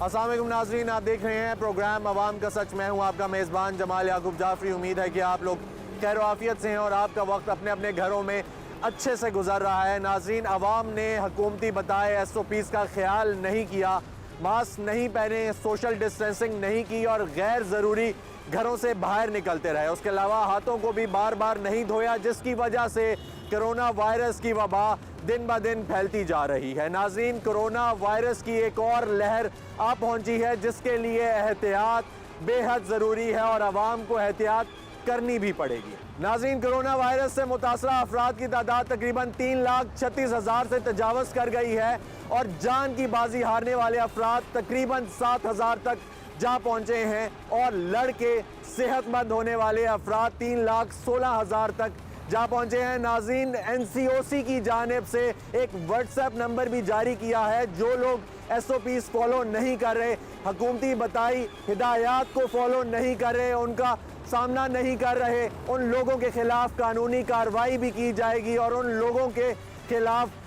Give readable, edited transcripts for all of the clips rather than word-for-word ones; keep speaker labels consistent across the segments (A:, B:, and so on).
A: अस्सलाम वालेकुम नाज़रीन, आप देख रहे हैं प्रोग्राम अवाम का सच। मैं हूं आपका मेज़बान जमाल याकूब जाफरी। उम्मीद है कि आप लोग खैर आफियत से हैं और आपका वक्त अपने अपने घरों में अच्छे से गुजर रहा है। नाज़रीन, अवाम ने हुकूमती बताए SOPs का ख्याल नहीं किया, मास्क नहीं पहने, सोशल डिस्टेंसिंग नहीं की और गैर ज़रूरी घरों से बाहर निकलते रहे। उसके अलावा हाथों को भी बार बार नहीं धोया, जिसकी वजह से कोरोना वायरस की वबा दिन ब दिन फैलती जा रही है। नाज़रीन, कोरोना वायरस की एक और लहर आ पहुंची है, जिसके लिए एहतियात बेहद ज़रूरी है और आवाम को एहतियात करनी भी पड़ेगी। नाज़रीन, कोरोना वायरस से मुतासरा अफराद की तादाद तकरीबन 3,36,000 से तजावज़ कर गई है और जान की बाजी हारने वाले अफराद तकरीबन 7,000 तक जा पहुंचे हैं और लड़के सेहतमंद होने वाले अफराद 3,16,000 तक जा पहुंचे हैं। नाज़रीन, NCOC की जानिब से एक WhatsApp नंबर भी जारी किया है। जो लोग SOPs फॉलो नहीं कर रहे, हुकूमती बताई हिदायत को फॉलो नहीं कर रहे, उनका सामना नहीं कर रहे, उन लोगों के खिलाफ कानूनी कार्रवाई भी की जाएगी और उन लोगों के खिलाफ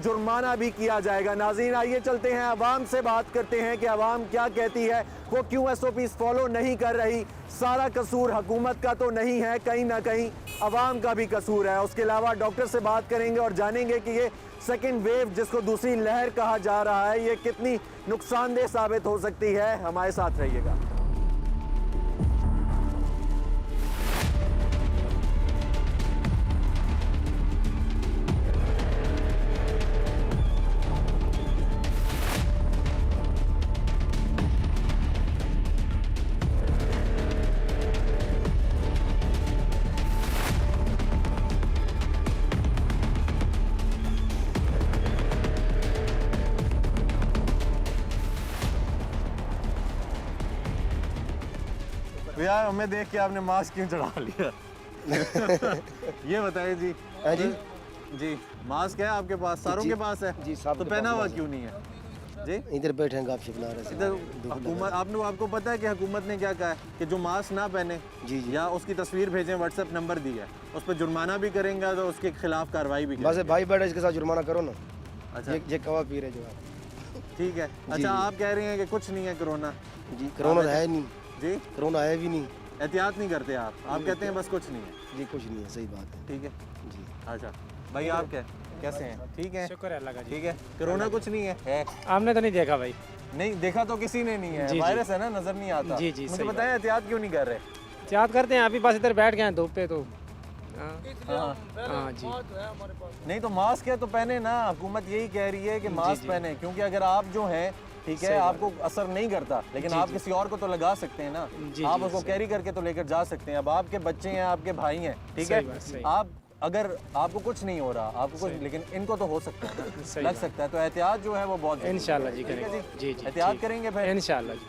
A: जुर्माना भी किया जाएगा। नाज़रीन, आइए चलते हैं, अवाम से बात करते हैं कि अवाम क्या कहती है, वो क्यों SOPs फॉलो नहीं कर रही। सारा कसूर हुकूमत का तो नहीं है, कहीं ना कहीं अवाम का भी कसूर है। उसके अलावा डॉक्टर से बात करेंगे और जानेंगे कि ये सेकेंड वेव, जिसको दूसरी लहर कहा जा रहा है, ये कितनी नुकसानदेह साबित हो सकती है। हमारे साथ रहिएगा। यार, हमें देख के आपने मास्क क्यों चढ़ा लिया? ये बताइए जी।
B: हाँ जी
A: जी, मास्क है आपके पास? सारों के पास है
B: जी, सब
A: तो
B: के
A: पहना
B: पास
A: हुआ
B: है।
A: क्यों नहीं है जी?
B: इधर बैठे हैं, गपशप बना रहे
A: इधर
B: हैं।
A: हुकूमत, आपको पता है कि हुकूमत ने क्या कहा है कि जो मास्क ना पहने
B: जी जी,
A: या उसकी तस्वीर भेजें, WhatsApp नंबर दी है, उस पर जुर्माना भी करेंगे तो उसके खिलाफ कार्रवाई भी
B: बस
A: करेंगे।
B: भाई बैठे, इसके साथ जुर्माना करो ना।
A: अच्छा,
B: ये कवा पी रहे जो आप।
A: ठीक है। अच्छा, आप कह रहे हैं कि कुछ नहीं है कोरोना?
B: जी, कोरोना है नहीं
A: जी,
B: कोरोना है भी नहीं।
A: एहतियात नहीं करते आप कहते हैं बस कुछ नहीं है।
B: जी, कुछ नहीं है, सही बात है।
A: ठीक है
B: जी,
A: अच्छा भाई, आप कैसे हैं? ठीक है,
C: शुक्र है अल्लाह का जी।
A: ठीक है। कोरोना कुछ नहीं है?
C: आपने तो नहीं देखा भाई?
A: नहीं देखा तो किसी ने नहीं है।
C: जी, जी।
A: वायरस है ना, नजर नहीं आता।
C: जी, जी,
A: मुझे
C: सही
A: बताएं, एहतियात क्यों नहीं कर रहे?
C: याद करते हैं, अभी बस इधर बैठ गए हैं धूप पे तो। हाँ
A: हाँ।
C: हाँ जी,
A: नहीं तो मास्क है तो पहने ना, हुकूमत यही कह रही है कि मास्क
C: जी।
A: पहने, क्योंकि अगर आप जो हैं, ठीक है,
C: सही बात
A: आपको असर नहीं करता, लेकिन
C: जी,
A: आप
C: जी।
A: किसी और को तो लगा सकते हैं ना।
C: जी,
A: आप
C: जी,
A: उसको
C: सही।
A: कैरी करके तो लेकर जा सकते हैं। अब आपके बच्चे हैं, आपके भाई हैं, ठीक
C: सही बात,
A: है,
C: सही।
A: आप अगर आपको कुछ नहीं हो रहा, आपको कुछ,
C: सही।
A: लेकिन इनको तो हो सकता है ना,
C: सही
A: लग
C: बात।
A: सकता है, तो एहतियात जो है वो बहुत जरूरी है।
C: इंशाल्लाह जी
A: ठीक है
C: करेंगे। जी जी,
A: एहतियात
C: ठीक।
A: करेंगे फिर।
C: इंशाल्लाह जी।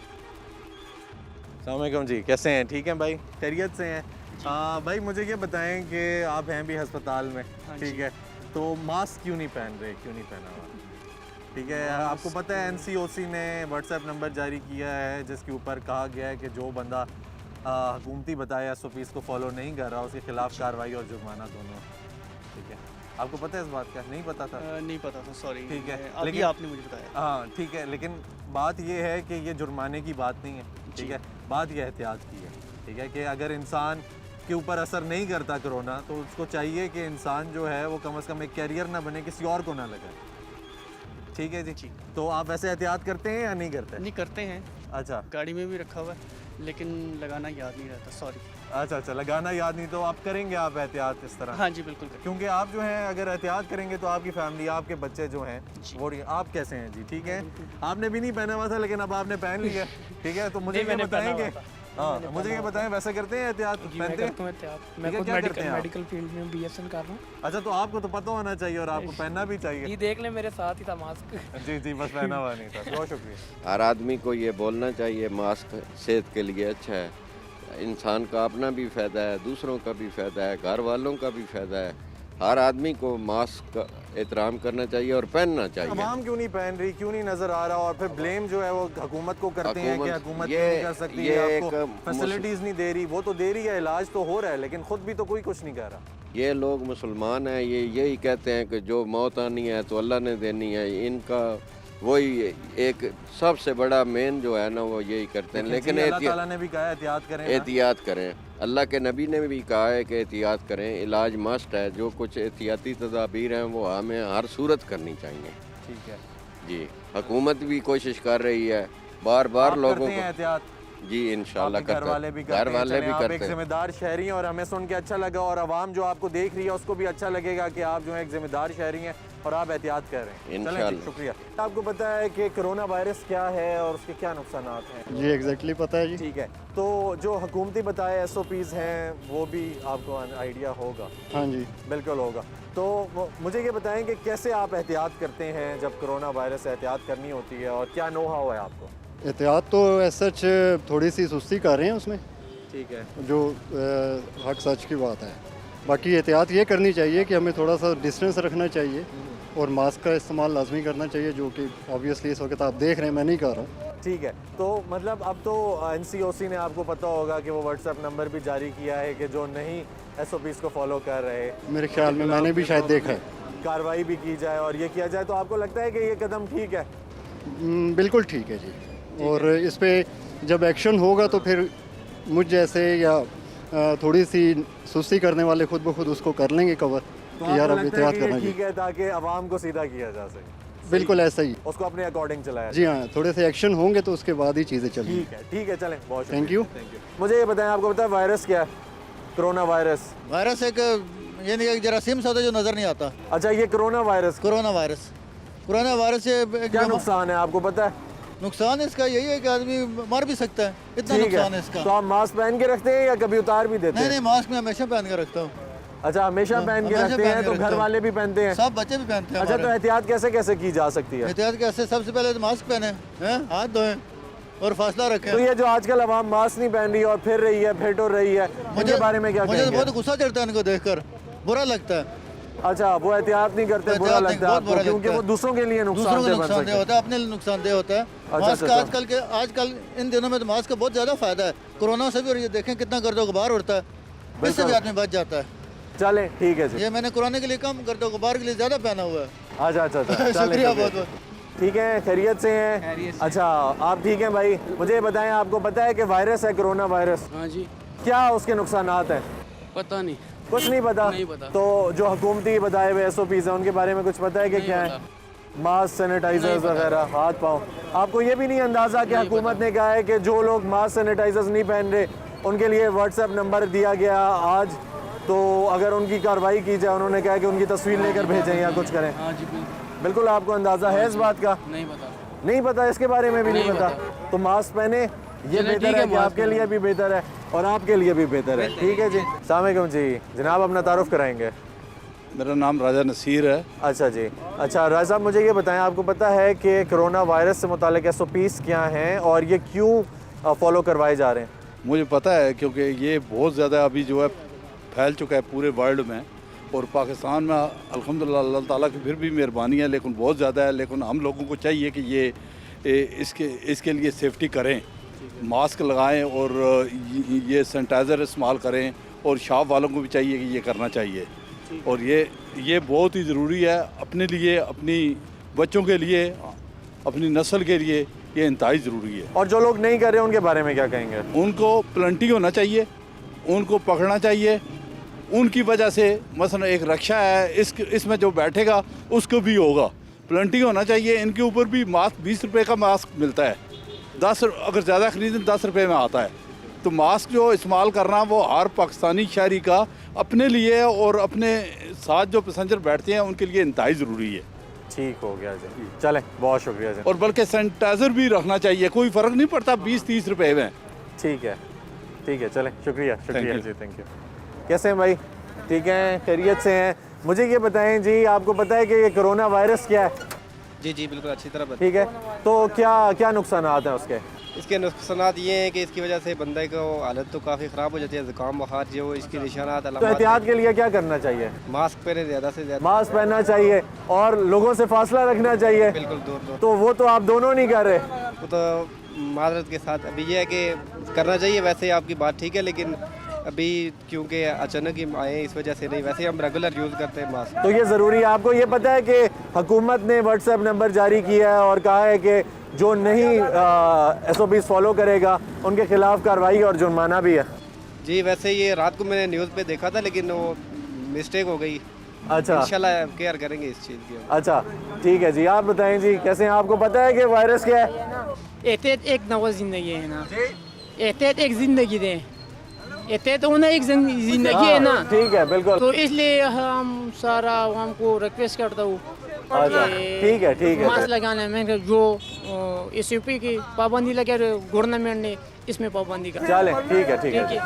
A: अस्सलाम वालेकुम जी, कैसे हैं? ठीक हैं भाई, खैरियत से हैं? भाई मुझे ये बताएं कि आप हैं भी अस्पताल में, ठीक है, तो मास्क क्यों नहीं पहन रहे, क्यों नहीं पहना हुआ? ठीक है, आपको पता है NCOC ने WhatsApp नंबर जारी किया है, जिसके ऊपर कहा गया है कि जो बंदा हुकूमती बताए SOPs को फॉलो नहीं कर रहा, उसके खिलाफ कार्रवाई और जुर्माना दोनों। ठीक है, आपको पता है इस बात का? नहीं पता था?
D: नहीं पता था, सॉरी।
A: ठीक है,
D: अभी
A: लेकिन
D: आपने मुझे बताया।
A: हाँ ठीक है, लेकिन बात ये है कि ये जुर्माने की बात नहीं है, ठीक है, बात ये एहतियात की है। ठीक है, कि अगर इंसान के ऊपर असर नहीं करता कोरोना, तो उसको चाहिए कि इंसान जो है वो कम से कम एक कैरियर ना बने, किसी और को ना लगाए। ठीक है जी, तो आप वैसे एहतियात करते हैं या नहीं करते?
D: नहीं करते हैं,
A: अच्छा
D: गाड़ी में भी रखा हुआ है, लेकिन लगाना याद नहीं रहता, सॉरी।
A: अच्छा, लगाना याद नहीं, तो आप करेंगे आप एहतियात इस तरह?
D: हाँ जी, बिल्कुल करें।
A: क्योंकि आप जो हैं, अगर एहतियात करेंगे तो आपकी फैमिली, आपके बच्चे जो हैं वो, आप कैसे हैं जी? ठीक है, आपने भी नहीं पहना हुआ था, लेकिन अब आपने पहन लिया, ठीक है, तो मुझे
C: नहीं,
A: ये
C: मैंने पहना
A: बताएंगे,
C: हुआ था।
A: हाँ मुझे ये बताएं, वैसे करते हैं एहतियात?
C: जी, मैं
A: पहनते हैं?
C: करता हूँ एहतियात।
A: ठीक
C: मैं
A: है,
C: खुद
A: क्या करते हैं आप?
C: मेडिकल फील्ड में BSN कर रहा हूँ।
A: अच्छा, तो आपको तो पता होना चाहिए और आपको पहनना भी चाहिए।
C: ये देख ले, मेरे साथ ही था मास्क।
A: जी, बस पहना हुआ नहीं था। बहुत शुक्रिया।
E: हर आदमी को ये बोलना चाहिए मास्क सेहत के लिए अच्छा है। इंसान का अपना भी फ़ायदा है, दूसरों का भी फ़ायदा है, घर वालों का भी फ़ायदा है। हर आदमी को मास्क का एहतराम करना चाहिए और पहनना चाहिए।
A: आवाम क्यों नहीं पहन रही, क्यों नहीं नजर आ रहा, और फिर ब्लेम जो है वो हुकूमत को करते हैं कि हुकूमत क्यों नहीं कर सकती है, आपको फैसिलिटीज नहीं दे रही। वो तो दे रही है, इलाज तो हो रहा है, लेकिन खुद भी तो कोई कुछ नहीं कर रहा।
E: ये लोग मुसलमान हैं, ये यही कहते हैं कि जो मौत आनी है तो अल्लाह ने देनी है। इनका वही एक सबसे बड़ा मेन जो है ना वो यही करते हैं। लेकिन
A: अल्लाह ताला ने भी कहा है एहतियात करें ना।
E: एहतियात करें, अल्लाह के नबी ने भी कहा है कि एहतियात करें, इलाज मस्ट है। जो कुछ एहतियाती तदाबीर हैं वो हमें हर सूरत करनी चाहिए।
A: ठीक है,
E: जी, हुकूमत भी कोशिश कर रही है, बार बार
A: आप
E: लोगों
A: करते हैं
E: को।
A: एहतियात?
E: जी इंशाल्लाह
A: आपके घर
E: करते
A: वाले भी
E: हैं,
A: करते
E: घर
A: हैं।
E: वाले
A: चलें,
E: भी
A: आप
E: करते
A: एक
E: हैं।
A: जिम्मेदार शहरी हैं और हमें सुन के अच्छा लगा, और आवाम जो आपको देख रही है उसको भी अच्छा लगेगा कि आप जो है एक जिम्मेदार शहरी हैं और आप एहतियात कर रहे हैं। चलें जी,
E: इंशाल्लाह।
A: शुक्रिया। आपको पता है कि कोरोना वायरस क्या है और उसके क्या नुकसान हैं?
F: जी एग्जैक्टली पता है जी।
A: ठीक है, तो जो हुकूमती बताए SOPs हैं वो भी आपको आइडिया होगा?
F: हाँ जी।
A: बिल्कुल होगा। तो मुझे ये बताएं कि कैसे आप एहतियात करते हैं जब कोरोना वायरस से एहतियात करनी होती है, और क्या नो हाउ है आपको?
F: एहतियात तो ऐसा थोड़ी सी सुस्ती कर रहे हैं उसमें,
A: ठीक है,
F: जो हक सच की बात है। बाकी एहतियात ये करनी चाहिए कि हमें थोड़ा सा डिस्टेंस रखना चाहिए और मास्क का इस्तेमाल लाजमी करना चाहिए, जो कि ऑब्वियसली इस वक्त आप देख रहे हैं, मैं नहीं कर रहा हूँ।
A: ठीक है। तो मतलब अब तो NCOC ने आपको पता होगा कि वो WhatsApp नंबर भी जारी किया है कि जो नहीं SOPs को फॉलो कर रहे,
F: मेरे ख्याल में मैंने भी शायद देखा है।
A: कार्रवाई भी की जाए और ये किया जाए। तो आपको लगता है कि ये कदम ठीक है?
F: बिल्कुल ठीक है जी। और इस पे जब एक्शन होगा तो फिर मुझ जैसे या थोड़ी सी सुस्ती करने वाले खुद ब खुद उसको कर लेंगे कवर
A: तो
F: कि यार
A: आपको
F: अब
A: लगता है
F: एहतियात
A: कि ये
F: करना
A: ठीक
F: चाहिए।
A: है ताकि आवाम को सीधा किया जा सके?
F: बिल्कुल ऐसा ही।
A: उसको अपने अकॉर्डिंग चलाया
F: जी हाँ, थोड़े से एक्शन होंगे तो उसके बाद ही चीज़ें चलेंगी।
A: ठीक है, चलें। बहुत
F: थैंक यू।
A: मुझे ये बताएं, आपको पता है वायरस क्या है? Corona virus.
G: वायरस एक यानी एक जरासीम सा होता है जो नज़र नहीं आता।
A: अच्छा, ये कोरोना वायरस,
G: कोरोना वायरस से
A: क्या नुकसान है आपको पता है?
G: नुकसान इसका यही है कि आदमी मर भी सकता है, इतना
A: ठीक
G: नुकसान है
A: है,
G: इसका।
A: तो आप मास्क पहन के रखते हैं या कभी उतार भी देते
G: नहीं
A: हैं?
G: नहीं, मास्क मैं हमेशा पहन के रखता हूँ।
A: अच्छा, हमेशा पहन के
G: हमेशा
A: रखते
G: पहन
A: हैं,
G: के
A: तो
G: रखता
A: घर
G: हूँ।
A: वाले भी पहनते हैं?
G: सब बच्चे भी पहनते हैं
A: अच्छा, तो
G: हमारे।
A: एहतियात कैसे कैसे की जा सकती है?
G: एहतियात कैसे? सबसे पहले तो मास्क पहने हैं, हाथ धोएं और फासला रखें।
A: तो ये जो आजकल आवाम मास्क नहीं पहन रही और फिर रही है, फिर टुर रही है, इनके बारे में क्या
G: मुझे तो
A: कहेंगे?
G: बहुत गुस्सा चढ़ता है इनको देखकर, बुरा लगता है।
A: अच्छा, वो एहतियात नहीं करते, बुरा
G: एहतियात नहीं,
A: लगता है
G: बहुत
A: आपको,
G: बुरा
A: क्योंकि
G: लगता
A: वो
G: है।
A: दूसरों के लिए
G: दूसरों को
A: नुकसानदेह बन
G: नुकसानदेह
A: सकते
G: होता है, अपने लिए नुकसानदेह होता है। मास्क
A: अच्छा।
G: आजकल इन दिनों में तो मास्क का बहुत ज़्यादा फायदा है, कोरोना से भी। और ये देखें कितना गर्दो गुबार उड़ता है, इससे भी आदमी बच जाता है।
A: चलें, ठीक है जी।
G: ये मैंने कोरोना के लिए कम, गर्दो गुबार के लिए ज़्यादा पहना हुआ है।
A: अच्छा, चलें,
G: शुक्रिया बहुत बहुत।
A: ठीक है, खैरियत से हैं? अच्छा, आप ठीक हैं भाई? मुझे बताएं, आपको पता है कि वायरस है कोरोना वायरस,
D: हाँ जी,
A: क्या उसके नुकसानात हैं?
D: पता नहीं।
A: कुछ नहीं पता?
D: नहीं पता।
A: तो जो हुकूमती बताए हुए SOPs हैं उनके बारे में कुछ पता है कि क्या है? मास्क, सैनिटाइजर्स वगैरह, हाथ पाँव। आपको ये भी नहीं अंदाज़ा कि हुकूमत ने कहा है कि जो लोग मास्क सैनिटाइजर्स नहीं पहन रहे उनके लिए WhatsApp नंबर दिया गया आज, तो अगर उनकी कार्रवाई की जाए, उन्होंने कहा कि उनकी तस्वीर लेकर भेजें या कुछ करें।
D: हाँ जी, बिल्कुल
A: बिल्कुल आपको अंदाज़ा है इस बात का?
D: नहीं पता।
A: नहीं पता, इसके बारे में भी नहीं
D: नहीं
A: पता? तो मास्क पहने, ये
D: चलें,
A: बेहतर
D: ठीक
A: है
D: है,
A: कि
D: मास्क
A: आपके लिए भी बेहतर है और आपके लिए भी बेहतर है। ठीक है जी। अस्सलाम वालेकुम जी, जनाब अपना तारुफ कराएंगे?
H: मेरा नाम राजा नसीर है।
A: अच्छा जी। अच्छा राजा साहब, मुझे ये बताएं, आपको पता है कि कोरोना वायरस से मुतालिक SOPs क्या हैं और ये क्यों फॉलो करवाए जा रहे हैं?
H: मुझे पता है क्योंकि ये बहुत ज़्यादा अभी जो है फैल चुका है पूरे वर्ल्ड में, और पाकिस्तान में अल्हम्दुलिल्लाह अल्लाह ताला की फिर भी मेहरबानी है, लेकिन बहुत ज़्यादा है। लेकिन हम लोगों को चाहिए कि इसके लिए सेफ्टी करें, मास्क लगाएं और ये सैनिटाइज़र इस्तेमाल करें, और शॉप वालों को भी चाहिए कि ये करना चाहिए। और ये बहुत ही ज़रूरी है अपने लिए, अपनी बच्चों के लिए, अपनी नस्ल के लिए ये इंतहाई ज़रूरी है।
A: और जो लोग नहीं कर रहे उनके बारे में क्या कहेंगे?
H: उनको प्लंटी होना चाहिए, उनको पकड़ना चाहिए। उनकी वजह से मसलन एक रक्षा है, इसमें जो बैठेगा उसको भी होगा, प्लंटी होना चाहिए। इनके ऊपर भी मास्क 20 रुपये का मास्क मिलता है, 10 अगर ज़्यादा ख़रीदें 10 रुपये में आता है। तो मास्क जो इस्तेमाल करना वो हर पाकिस्तानी शहरी का अपने लिए और अपने साथ जो पैसेंजर बैठते हैं उनके लिए इंतहाई ज़रूरी है।
A: ठीक हो गया जी, चलें, बहुत शुक्रिया जी।
H: और बल्कि सैनिटाइज़र भी रखना चाहिए, कोई फ़र्क नहीं पड़ता 20-30 रुपये में।
A: ठीक है, चलें, शुक्रिया
H: Thank you.
A: जी, थैंक यू। कैसे हैं भाई? ठीक हैं, खैरियत से हैं? मुझे ये बताएं जी, आपको पता है कि ये कोरोना वायरस क्या है?
B: जी बिल्कुल अच्छी तरह बता।
A: ठीक है, तो क्या नुकसानात हैं उसके?
B: इसके नुकसानात ये हैं कि इसकी वजह से बंदे को हालत तो काफ़ी ख़राब हो जाती है, ज़ुकाम बुखार जो इसके निशानात
A: तो एहतियात के लिए क्या करना चाहिए?
B: मास्क पहने, ज़्यादा से ज़्यादा
A: मास्क पहनना चाहिए और लोगों से फासला रखना चाहिए।
B: बिल्कुल दूर।
A: तो वो तो आप दोनों नहीं कर रहे।
B: वो तो माजरत के साथ अभी ये है कि करना चाहिए, वैसे आपकी बात ठीक है, लेकिन अभी क्योंकि अचानक ही आए इस वजह से नहीं, वैसे हम रेगुलर यूज़ करते हैं मास्क।
A: तो ये ज़रूरी है। आपको ये पता है कि हुकूमत ने व्हाट्सएप नंबर जारी किया है और कहा है कि जो नहीं SOPs फॉलो करेगा उनके खिलाफ कार्रवाई और जुर्माना भी है।
B: जी वैसे ये रात को मैंने न्यूज़ पे देखा था लेकिन वो मिस्टेक हो गई।
A: अच्छा
B: इंशाल्लाह केयर करेंगे इस चीज़ की।
A: अच्छा ठीक है जी। आप बताएं जी कैसे हैं? आपको पता है कि वायरस क्या है?
C: एहतियात एक नवा ज़िंदगी है ना, एहतियात एक ज़िंदगी दे, एहतियात होना एक ज़िंदगी है ना,
A: ठीक है बिल्कुल।
C: तो इसलिए हम सारा आवाम को रिक्वेस्ट करता हूँ
A: अच्छा ठीक है
C: मास्क लगाने में जो SOP की पाबंदी लगे गवर्नमेंट ने इसमें पाबंदी कर।
A: चले ठीक है।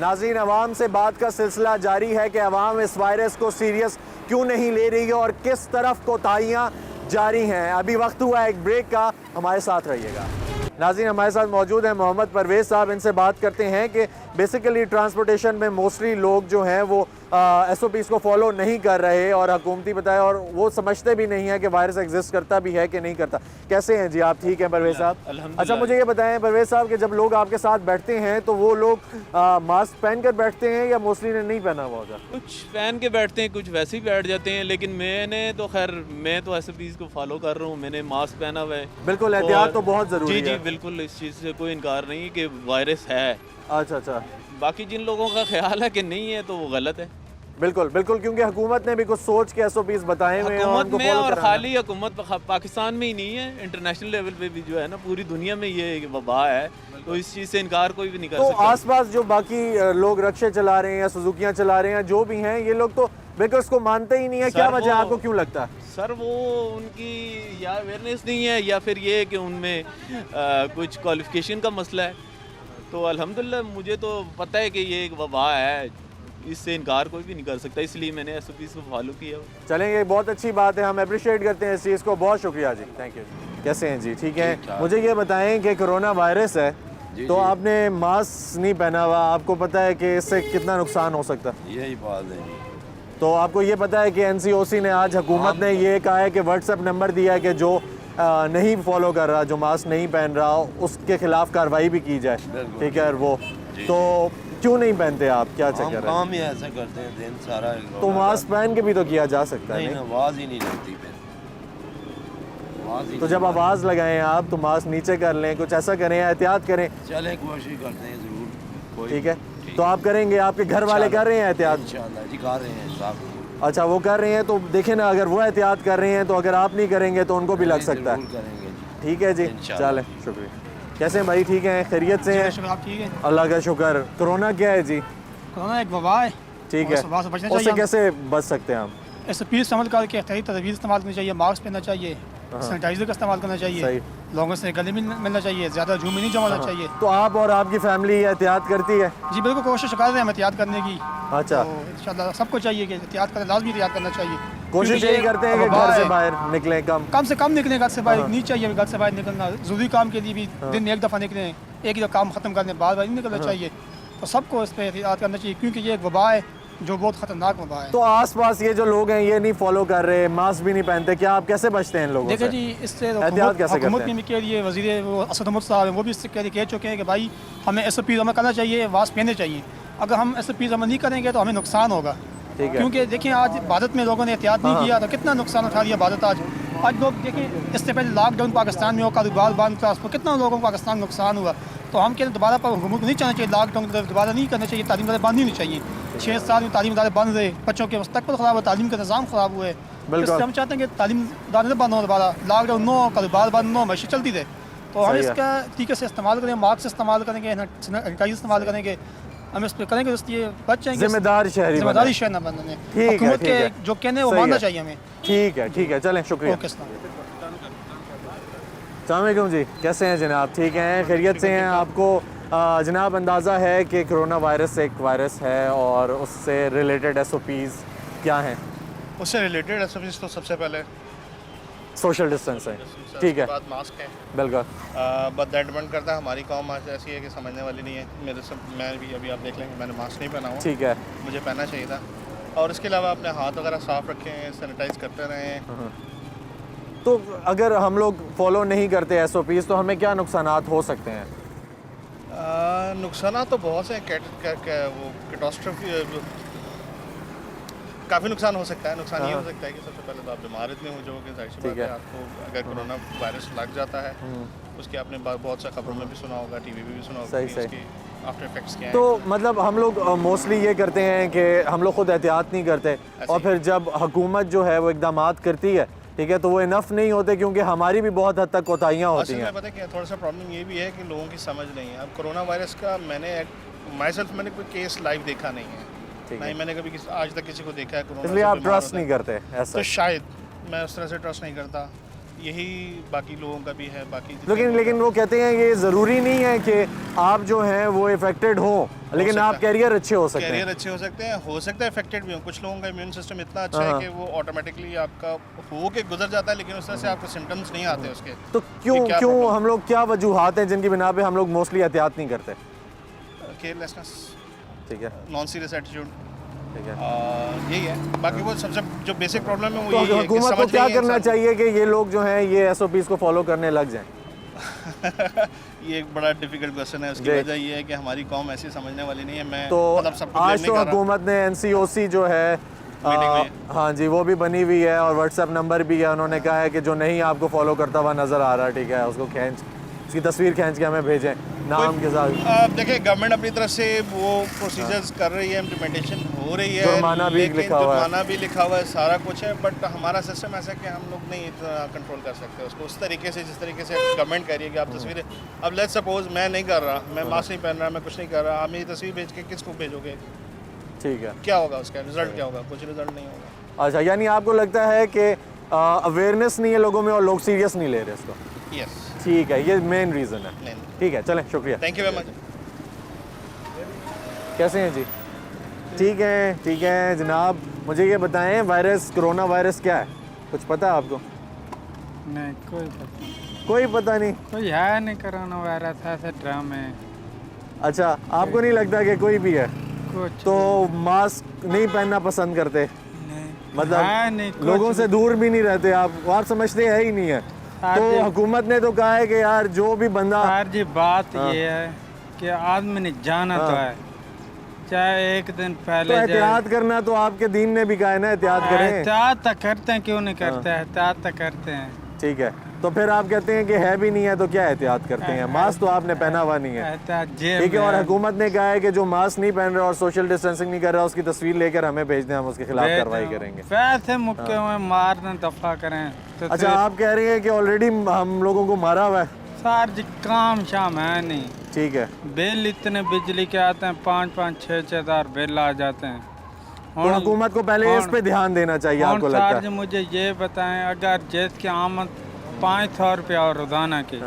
A: नाज़रीन, अवाम से बात का सिलसिला जारी है कि अवाम इस वायरस को सीरियस क्यों नहीं ले रही है और किस तरफ कोताहियाँ जारी हैं। अभी वक्त हुआ है एक ब्रेक का, हमारे साथ रहिएगा। नाज़रीन, हमारे साथ मौजूद हैं मोहम्मद परवेज़ साहब। इनसे बात करते हैं कि बेसिकली ट्रांसपोर्टेशन में मोस्टली लोग जो हैं वो SOPs को फॉलो नहीं कर रहे और हुकूमती बताया और वो समझते भी नहीं है कि वायरस एग्जिस्ट करता भी है कि नहीं करता। कैसे हैं जी आप? ठीक हैं परवेज़ साहब? अच्छा मुझे ये बताएं परवेज़ साहब कि जब लोग आपके साथ बैठते हैं तो वो लोग मास्क पहन कर बैठते हैं या मोस्टली ने नहीं पहना हुआ होता?
I: कुछ पहन के बैठते हैं, कुछ वैसे ही बैठ जाते हैं, लेकिन मैं तो SOPs को फॉलो कर रहा हूँ। मैंने मास्क पहना हुआ है।
A: बिल्कुल, एहतियात तो बहुत ज़रूरी है।
I: जी बिल्कुल, इस चीज़ से कोई इनकार नहीं कि वायरस है।
A: अच्छा।
I: बाकी जिन लोगों का ख्याल है कि नहीं है तो वो गलत है।
A: बिल्कुल क्योंकि हुकूमत ने भी कुछ सोच के SOPs बताए हुए हैं
I: हुकूमत में, और खाली हुकूमत पाकिस्तान में ही नहीं है, इंटरनेशनल लेवल पे भी जो है ना पूरी दुनिया में ये वबा है, तो इस चीज़ से इनकार कोई भी नहीं कर सकता।
A: तो आसपास जो बाकी लोग रक्शे चला रहे हैं या सुजुकियाँ चला रहे हैं जो भी हैं, ये लोग तो बिल्कुल इसको मानते ही नहीं है। क्या वजह आपको क्यों लगता है?
I: सर वो उनकी या अवेयरनेस नहीं है या फिर ये कि उनमें कुछ क्वालिफिकेशन का मसला है। तो अल्हम्दुलिल्लाह मुझे तो पता है कि ये एक वबा है, इससे इनकार कोई भी नहीं कर सकता, इसलिए मैंने SOPs को फॉलो किया।
A: चलें, ये बहुत अच्छी बात है, हम अप्रिशिएट करते हैं इस चीज़ को। बहुत शुक्रिया जी, थैंक यू। कैसे हैं जी? ठीक है। मुझे ये बताएं कि कोरोना वायरस है तो आपने मास्क नहीं पहना हुआ, आपको पता है कि इससे कितना नुकसान हो सकता है?
E: यही बात है जी।
A: तो आपको ये पता है कि NCOC ने आज हुकूमत ने ये कहा है कि व्हाट्सएप नंबर दिया है कि जो नहीं फॉलो कर रहा, जो मास्क नहीं पहन रहा, उसके खिलाफ कार्रवाई भी की जाए। ठीक है, वो तो क्यों नहीं पहनते आप? क्या चक्कर है?
E: काम ही ऐसा करते हैं दिन सारा।
A: तो मास्क पहन के भी तो किया जा सकता है।
E: नहीं, आवाज़ ही नहीं लगती।
A: तो जब आवाज़ लगाएं आप तो मास्क नीचे कर लें, कुछ ऐसा करें, एहतियात करें।
E: चले कोशिश करते हैं ज़रूर।
A: ठीक है, तो आप करेंगे, आपके घर वाले कर रहे हैं एहतियात?
E: इंशाल्लाह जी कर रहे हैं साहब।
A: अच्छा, वो कर रहे हैं तो देखें ना, अगर वो एहतियात कर रहे हैं तो अगर आप नहीं करेंगे तो उनको भी लग सकता है।
E: करेंगे जी।
A: ठीक है जी, चलें, शुक्रिया। कैसे हैं भाई? ठीक हैं, खैरियत से हैं?
C: आप ठीक है?
A: अल्लाह का शुक्र। कोरोना क्या है जी?
C: कोरोना एक वबा है।
A: ठीक है, उससे कैसे बच सकते हैं हम?
C: SOPs अमल करके एहतियाती तदबीर इस्तेमाल करनी चाहिए, मास्क पहनना चाहिए, सैनिटाइजर का इस्तेमाल करना चाहिए, लोगों से गले मिलना चाहिए, ज़्यादा झूम नहीं जमाना चाहिए।
A: तो आप और आपकी फैमिली एहतियात करती है?
C: जी बिल्कुल, कोशिश कर रहे हैं हम एहतियात करने की।
A: अच्छा,
C: तो इंशाल्लाह सबको चाहिए कि एहतियात करें, लाजमी एहतियात करना चाहिए।
A: कोशिश यही करते हैं कि घर से बाहर निकलें कम
C: से कम निकलें, घर से बाहर नहीं चाहिए। घर से बाहर निकलना ज़रूरी काम के लिए भी दिन में एक दफ़ा निकलें, एक ही काम ख़त्म करने बार बार नहीं निकलना चाहिए। तो सबको इस पर एहतियात करना चाहिए क्योंकि ये एक वबा है जो बहुत ख़तरनाक वबा है।
A: तो आसपास ये जो लोग हैं ये नहीं फॉलो कर रहे, मास्क भी नहीं पहनते, क्या आप कैसे बचते हैं इन लोगों से?
C: देखिए जी, इससे
A: एहतियात कैसे करते हैं?
C: हुकूमत के लिए वज़ीर वो असद अहमद साहब हैं, वो भी इससे कह चुके हैं कि भाई हमें SOPs अमल करना चाहिए, मास्क पहनने चाहिए। अगर हम SOPs अमल नहीं करेंगे तो हमें नुकसान होगा। क्योंकि देखिए आज भारत में लोगों ने एहतियात नहीं किया तो कितना नुकसान उठा लिया भारत। आज लोग देखें, इससे पहले लॉकडाउन पाकिस्तान में हो, कारोबार बंद, ट्रांसपोर्ट, कितना लोगों को पाकिस्तान नुकसान हुआ। तो हम कहते दोबारा पर हुकूमत को नहीं चाहना चाहिए, लॉकडाउन दोबारा नहीं करना चाहिए, तालीम इदारे बंद ही नहीं चाहिए। 6 साल में तालीम इदारे बंद रहे, बच्चों के मुस्तकबिल ख़राब हुआ, तालीम का निज़ाम ख़राब हुआ है। इससे हम चाहते हैं कि तालीम इदारे बंद हो, दोबारा लॉकडाउन न हो, कारोबार बंद न हो, मैशत चलती रहे। तो हम इसका तरीके से इस्तेमाल करें, मास्क इस्तेमाल करेंगे, सैनिटाइजर इस्तेमाल करेंगे, हम इस पर करेंगे, इसलिए बच जाएंगे।
A: जिम्मेदार शहरी
C: न बनने, हुकूमत के जो कहने वो मानना चाहिए हमें।
A: ठीक है, चलें, शुक्रिया। अस्सलामुअलैकुम जी, कैसे हैं जनाब? ठीक हैं, खैरियत से हैं? आपको जनाब अंदाज़ा है कि कोरोना वायरस एक वायरस है और उससे रिलेटेड SOPs क्या हैं?
J: उससे रिलेटेड SOPs तो सबसे पहले
A: सोशल डिस्टेंस है, ठीक है,
J: बाद मास्क है,
A: बिल्कुल।
J: बट दैट डिपेंड करता है, हमारी कौम आज ऐसी है कि समझने वाली नहीं है। मैं भी अभी आप देख लेंगे, मैंने मास्क नहीं पहना हुआ,
A: ठीक है,
J: मुझे पहनना चाहिए था। और इसके अलावा अपने हाथ वगैरह साफ़ रखें, सैनिटाइज करते रहें।
A: तो अगर हम लोग फॉलो नहीं करते SOPs तो हमें क्या नुकसानात हो सकते हैं?
J: नुकसान तो बहुत से वो कैटास्ट्रोफी काफ़ी नुकसान हो सकता है। नुकसान ये हो सकता है कि सबसे पहले तो आप बीमार इतने हो जाओगे, जाहिर सी बात है। आपको अगर कोरोना वायरस लग जाता है उसके आपने बहुत सा खबरों में भी सुना होगा, टीवी में भी सुना होगा कि उसके आफ्टर इफेक्ट्स क्या हैं।
A: तो मतलब हम लोग मोस्टली ये करते हैं कि हम लोग खुद एहतियात नहीं करते और फिर जब हुकूमत जो है वो इकदामात करती है, ठीक है, तो वो इनफ नहीं होते क्योंकि हमारी भी बहुत हद तक कोताहियाँ होती हैं।
J: पता है क्या, थोड़ा सा प्रॉब्लम ये भी है कि लोगों की समझ नहीं है। अब कोरोना वायरस का मैंने कोई केस लाइव देखा नहीं है, नहीं मैंने कभी आज तक किसी को देखा है कोरोना,
A: इसलिए आप ट्रस्ट नहीं करते ऐसा?
J: तो शायद मैं उस तरह से ट्रस्ट नहीं करता, यही बाकी लोगों का भी है। बाकी
A: लेकिन वो कहते हैं ये ज़रूरी नहीं है कि आप जो हैं वो इफेक्टेड हो, लेकिन आप कैरियर अच्छे हो सकते हैं।
J: कैरियर अच्छे हो सकते हैं इफेक्टेड भी हो। कुछ लोगों का इम्यून सिस्टम इतना अच्छा है कि वो ऑटोमेटिकली आपका हो के गुजर जाता है, लेकिन उस तरह से आपको सिम्टम्स नहीं आते उसके।
A: तो क्यों हम लोग, क्या वजूहात हैं जिनकी बिना पे हम लोग मोस्टली एहतियात नहीं करते?
J: केयरलेसनेस,
A: ठीक है,
J: नॉन सीरियस एटीट्यूड,
A: ठीक है,
J: यही है। बाकी वो सबसे जो बेसिक प्रॉब्लम है वो
A: तो
J: यही है कि
A: हुकूमत को क्या करना चाहिए कि ये लोग जो हैं ये SOPs को फॉलो करने लग जाएं?
J: ये एक बड़ा डिफिकल्ट क्वेश्चन है। उसकी वजह ये है कि हमारी कौम ऐसी समझने वाली नहीं है। मैं
A: तो
J: मतलब सबको
A: आज तो हुकूमत ने NCOC जो है हाँ जी वो भी बनी हुई है और WhatsApp नंबर भी है। उन्होंने कहा है कि जो नहीं आपको फॉलो करता हुआ नज़र आ रहा है, ठीक है, उसको उसकी तस्वीर खींच के हमें भेजें नाम के साथ।
J: देखिए गवर्नमेंट अपनी तरफ से वो प्रोसीजर्स कर रही है, इम्प्लीमेंटेशन हो रही है,
A: जुर्माना भी लिखा
J: हुआ है, सारा कुछ है। बट हमारा सिस्टम ऐसा है कि हम लोग नहीं इतना कंट्रोल कर सकते उसको उस तरीके से जिस तरीके से गवर्नमेंट कह रही है कि आप तस्वीरें, अब लेट्स सपोज मैं नहीं कर रहा, मैं मास्क नहीं पहन रहा, मैं कुछ नहीं कर रहा, आप मेरी तस्वीर भेज के किसको भेजोगे?
A: ठीक है,
J: क्या होगा उसका रिजल्ट, क्या होगा? कुछ रिजल्ट नहीं होगा।
A: अच्छा, यानी आपको लगता है कि अवेयरनेस नहीं है लोगों में और लोग सीरियस नहीं ले रहे इसको?
J: यस,
A: ठीक है, ये मेन रीज़न है। ठीक है, चलें, शुक्रिया,
J: थैंक यू वेरी मच।
A: कैसे हैं जी? ठीक है जनाब, मुझे ये बताएं वायरस, कोरोना वायरस क्या है, कुछ पता है आपको?
K: नहीं,
A: कोई पता नहीं।
K: कोई है नहीं कोरोना वायरस, ऐसे ड्रामे।
A: अच्छा, आपको नहीं लगता कि कोई भी है?
K: कुछ
A: तो मास्क नहीं पहनना पसंद करते?
K: नहीं,
A: मतलब लोगों से दूर भी नहीं रहते आप समझते है ही नहीं है? तो हुकूमत ने तो कहा है कि यार जो भी बंदा,
K: सर जी बात ये है कि आदमी ने जाना तो है, चाहे एक दिन पहले
A: तो एहतियात करना तो आपके दीन ने भी कहा है ना, एहतियात करें।
K: एहतियात तो करते हैं, क्यों नहीं करते हैं, एहतियात तो करते हैं।
A: ठीक है, तो फिर आप कहते हैं कि है भी नहीं है तो क्या एहतियात करते हैं? मास्क तो आपने पहना हुआ नहीं है, ठीक है, और हुकूमत ने कहा है कि जो मास्क नहीं पहन रहा और सोशल डिस्टेंसिंग नहीं कर रहा उसकी तस्वीर लेकर हमें भेज दें, हम उसके खिलाफ कार्रवाई करेंगे।
K: वैसे मुक्के हुए मारने दफा करें तो
A: अच्छा, आप कह रहे हैं कि ऑलरेडी हम लोगों को मारा हुआ है?
K: सर जी काम शाम है नहीं,
A: ठीक है,
K: बिल इतने बिजली के आते हैं, 5-5, 6-6 हज़ार बिल आ जाते हैं।
A: तो हुकूमत को पहले इस पे ध्यान देना चाहिए, आपको लगता है?
K: मुझे ये बताएं, अगर जिसकी आमद 500 रुपया और रोज़ाना की,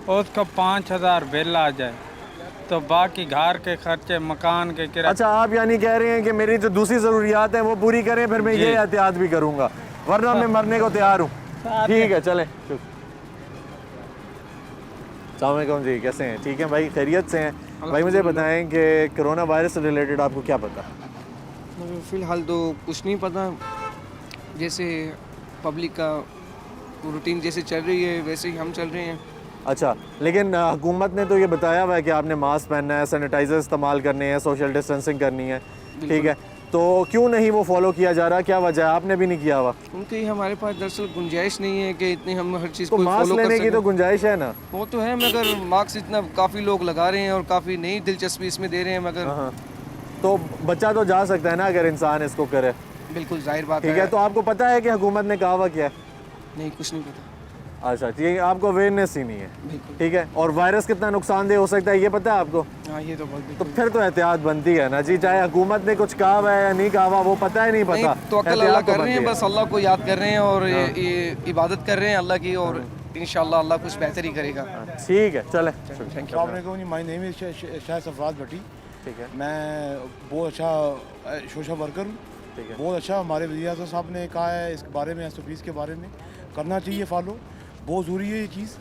K: उसको 5000 बिल आ जाए तो बाकी घर के खर्चे, मकान के किराए।
A: अच्छा, आप यानी कह रहे हैं कि मेरी जो दूसरी ज़रूरियात हैं वो पूरी करें, फिर मैं ये एहतियात भी करूँगा, वरना मैं मरने को तैयार हूँ। ठीक है, चलें। अस्सलाम वालेकुम जी, कैसे हैं? ठीक है भाई, खैरियत से हैं भाई। मुझे बताएं कि कोरोना वायरस से रिलेटेड आपको क्या पता?
L: फ़िलहाल तो कुछ नहीं पता, जैसे पब्लिक का रूटीन जैसे चल रही है वैसे ही हम चल रहे हैं।
A: अच्छा, लेकिन हुकूमत ने तो ये बताया हुआ है कि आपने मास्क पहनना है, सैनिटाइज़र इस्तेमाल करने हैं, सोशल डिस्टेंसिंग करनी है, ठीक है, तो क्यों नहीं वो फॉलो किया जा रहा? क्या वजह है? आपने भी नहीं किया हुआ?
L: क्योंकि हमारे पास दरअसल गुंजाइश नहीं है कि इतनी हम हर चीज़
A: को मास्क लेने की तो गुंजाइश है ना?
L: वो तो है, मगर मास्क इतना काफ़ी लोग लगा रहे हैं और काफ़ी नई दिलचस्पी इसमें दे रहे हैं, मगर
A: तो बच्चा तो जा सकता है ना अगर इंसान इसको करे?
L: बिल्कुल जाहिर बात है।
A: ठीक है, तो आपको पता है कि हुकूमत ने कहा हुआ क्या है?
L: नहीं, कुछ नहीं पता।
A: अच्छा, ठीक है, आपको अवेयरनेस ही नहीं है, ठीक है, और वायरस कितना नुकसानदेह हो सकता है ये पता है आपको?
L: हाँ, ये तो
A: तो फिर तो एहतियात बनती है ना जी, चाहे हुकूमत ने कुछ कहा हुआ है या नहीं कहा हुआ, वो पता है नहीं पता,
L: तो अक्ल अल्लाह कर रहे हैं, बस अल्लाह को याद कर रहे हैं और ये इबादत कर रहे हैं अल्लाह की, और इंशाल्लाह अल्लाह कुछ बेहतर ही करेगा।
A: ठीक है, चले।
L: Thank you.
M: My name is शायद सफराज भट्टी,
A: ठीक है,
M: मैं बहुत अच्छा सोशल वर्कर हूँ,
A: ठीक है,
M: बहुत अच्छा। हमारे वज़ीर आज़म साहब ने कहा है इस बारे में, SOPs के बारे में करना चाहिए फॉलो, बहुत ज़रूरी है ये चीज़।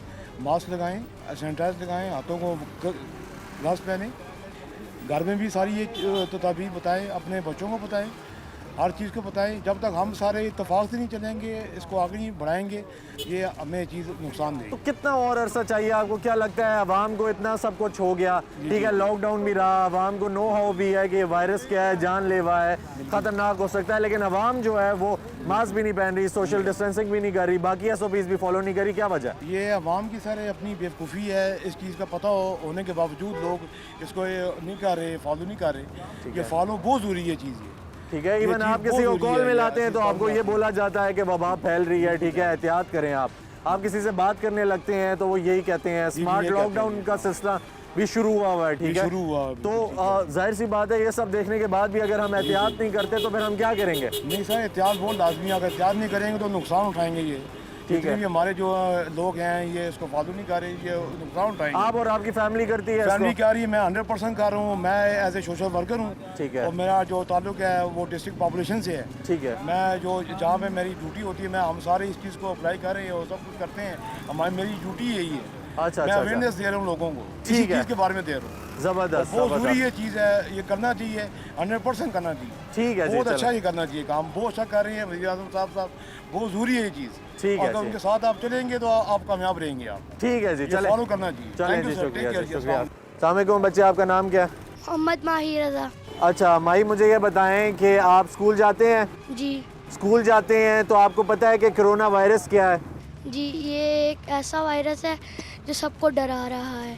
M: मास्क लगाएं, सैनिटाइज लगाएं, हाथों को ग्लव्स पहनें, घर में भी सारी ये तदाबीर बताएं, अपने बच्चों को बताएं, हर चीज़ को बताएं। जब तक हम सारे इत्तेफाक से नहीं चलेंगे, इसको आगे नहीं बढ़ाएंगे, ये हमें चीज़ नुकसान देगी।
A: तो कितना और अरसा चाहिए आपको? क्या लगता है आवाम को इतना सब कुछ हो गया, ठीक है, लॉकडाउन भी रहा, आवाम को नो हाउ भी है कि ये वायरस क्या है, जानलेवा है, ख़तरनाक हो सकता है, लेकिन आवाम जो है वो मास्क भी नहीं पहन रही, सोशल डिस्टेंसिंग भी नहीं कर रही, बाकी SOPs भी फॉलो नहीं करी, क्या वजह?
M: ये अवाम की सारे अपनी बेवकूफ़ी है। इस चीज़ का पता होने के बावजूद लोग इसको ये नहीं कर रहे, फॉलो नहीं कर रहे। ये फॉलो बहुत ज़रूरी है चीज़ ये,
A: ठीक है। इवन आप किसी को कॉल में लाते हैं तो आपको ये बोला जाता है कि वबा फैल रही है, ठीक है, एहतियात करें। आप किसी से बात करने लगते हैं तो वो यही कहते हैं। स्मार्ट लॉकडाउन का सिलसिला भी शुरू हुआ है, ठीक है, तो जाहिर सी बात है ये सब देखने के बाद भी अगर हम एहतियात नहीं करते तो फिर हम क्या करेंगे?
M: नहीं सर, एहतियात बहुत लाजमी है। अगर एहतियात नहीं करेंगे तो नुकसान उठाएंगे ये, ठीक है। हमारे जो लोग हैं ये इसको फॉलो नहीं कर रहे, ये नुकसान उठाएंगे।
A: आप और आपकी फैमिली करती है?
M: फैमिली क्या रही है, मैं 100% कर रहा हूँ। मैं एज ए सोशल वर्कर हूँ,
A: ठीक है,
M: और मेरा जो ताल्लुक है वो डिस्ट्रिक्ट पॉपुलेशन से है,
A: ठीक है।
M: मैं जो जहाँ पे मेरी ड्यूटी होती है, मैं हम सारे इस चीज़ को अप्लाई कर रहे हैं और सब कुछ करते हैं। हमारी मेरी ड्यूटी यही है।
A: अच्छा,
M: मैं अवेयरनेस दे रहा हूँ लोगों को, इसी चीज़ के बारे में दे रहा हूँ।
A: ज़बरदस्त,
M: बहुत ज़रूरी ये चीज़ है, ये करना चाहिए, 100% करना चाहिए,
A: ठीक है।
M: बहुत अच्छा ये करना चाहिए काम, बहुत अच्छा कर रही है वज़ीर आज़म साहब, बहुत ज़रूरी है ये चीज़,
A: ठीक है।
M: अगर उनके साथ आप चलेंगे तो आप कामयाब रहेंगे। आप
A: ठीक है जी, चलें,
M: फॉलो करना चाहिए।
A: चलें जी, शुक्रिया, शुक्रिया। अस्सलाम वालेकुम बच्चे, आपका नाम क्या है?
N: मोहम्मद माही रज़ा।
A: अच्छा माही, मुझे ये बताएं कि आप स्कूल जाते हैं?
N: जी।
A: स्कूल जाते हैं तो आपको पता है कि कोरोना वायरस क्या है?
N: जी, ये एक ऐसा वायरस है जो सबको डरा रहा है।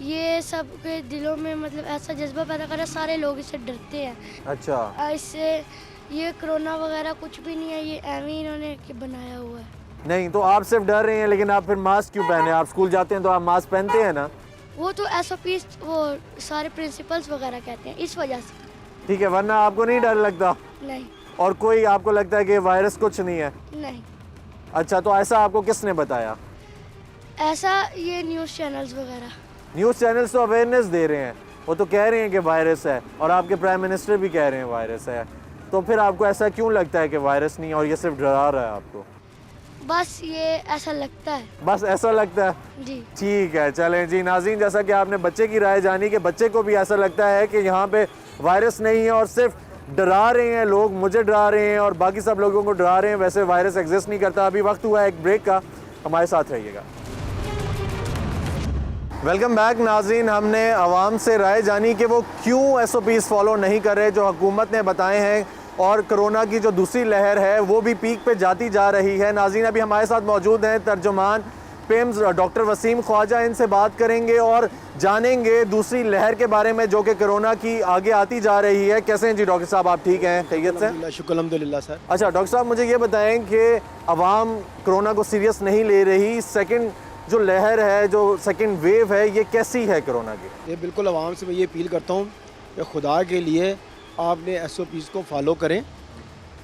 N: ये सबके दिलों में मतलब ऐसा जज्बा पैदा कर रहा है, सारे लोग इससे डरते हैं।
A: अच्छा,
N: इससे ये कोरोना वगैरह कुछ भी नहीं है, ये एवं इन्होंने बनाया हुआ है।
A: नहीं तो आप सिर्फ डर रहे हैं, लेकिन आप फिर मास्क क्यों पहने? आप स्कूल जाते हैं तो आप मास्क पहनते हैं ना?
N: वो तो SOPs वो सारे प्रिंसिपल्स वगैरह कहते हैं, इस वजह से।
A: ठीक है, वरना आपको नहीं डर लगता?
N: नहीं।
A: और कोई आपको लगता है कि वायरस कुछ नहीं है?
N: नहीं।
A: अच्छा, तो ऐसा आपको किसने बताया?
N: ऐसा ये न्यूज़ चैनल्स वगैरह।
A: न्यूज़ चैनल्स तो अवेयरनेस दे रहे हैं, वो तो कह रहे हैं कि वायरस है, और आपके प्राइम मिनिस्टर भी कह रहे हैं वायरस है, तो फिर आपको ऐसा क्यों लगता है कि वायरस नहीं और ये सिर्फ डरा रहा है आपको?
N: बस ये ऐसा लगता है।
A: बस ऐसा लगता है
N: जी।
A: ठीक है, चलें जी। नाज़रीन, जैसा कि आपने बच्चे की राय जानी कि बच्चे को भी ऐसा लगता है कि यहाँ पे वायरस नहीं है और सिर्फ डरा रहे हैं लोग, मुझे डरा रहे हैं और बाकी सब लोगों को डरा रहे हैं, वैसे वायरस एग्जिस्ट नहीं करता। अभी वक्त हुआ है एक ब्रेक का, हमारे साथ रहिएगा। वेलकम बैक नाज़रीन। हमने आवाम से राय जानी कि वो क्यों SOPs फॉलो नहीं कर रहे जो हुकूमत ने बताए हैं, और कोरोना की जो दूसरी लहर है वो भी पीक पे जाती जा रही है। नाज़रीन, अभी हमारे साथ मौजूद हैं तर्जुमान पेम्स डॉक्टर वसीम ख्वाजा, इनसे बात करेंगे और जानेंगे दूसरी लहर के बारे में जो कि कोरोना की आगे आती जा रही है। कैसे हैं जी डॉक्टर साहब, आप ठीक हैं, खैरियत से?
O: शुक्र अल्हम्दुलिल्लाह सर।
A: अच्छा डॉक्टर साहब, मुझे ये बताएं कि अवाम कोरोना को सीरियस नहीं ले रही, सेकंड जो लहर है, जो सेकंड वेव है, ये कैसी है कोरोना की?
O: ये बिल्कुल आवाम से मैं ये अपील करता हूँ कि खुदा के लिए आपने SOPs को फॉलो करें।